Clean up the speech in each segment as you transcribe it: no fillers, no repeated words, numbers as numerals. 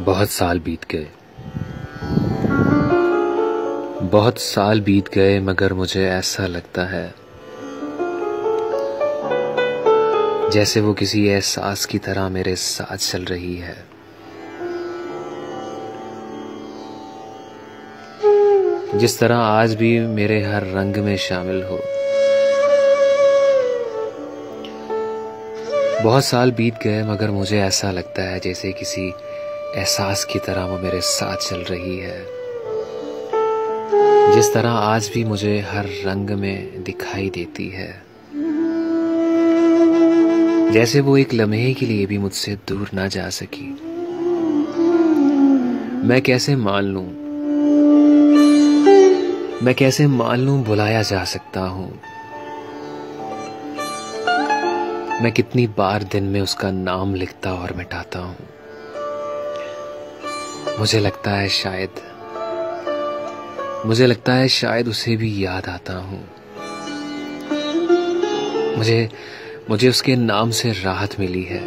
बहुत साल बीत गए, बहुत साल बीत गए, मगर मुझे ऐसा लगता है जैसे वो किसी एहसास की तरह मेरे साथ चल रही है। जिस तरह आज भी मेरे हर रंग में शामिल हो। बहुत साल बीत गए, मगर मुझे ऐसा लगता है जैसे किसी एहसास की तरह वो मेरे साथ चल रही है। जिस तरह आज भी मुझे हर रंग में दिखाई देती है, जैसे वो एक लम्हे के लिए भी मुझसे दूर ना जा सकी। मैं कैसे मान लूं बुलाया जा सकता हूं। मैं कितनी बार दिन में उसका नाम लिखता और मिटाता हूं। मुझे लगता है शायद उसे भी याद आता हूं। मुझे उसके नाम से राहत मिली है।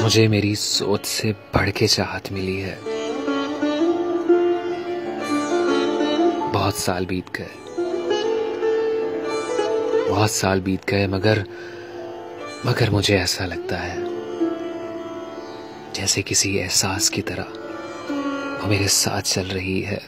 मुझे मेरी सोच से बढ़ के चाहत मिली है। बहुत साल बीत गए, मगर मुझे ऐसा लगता है जैसे किसी एहसास की तरह वो मेरे साथ चल रही है।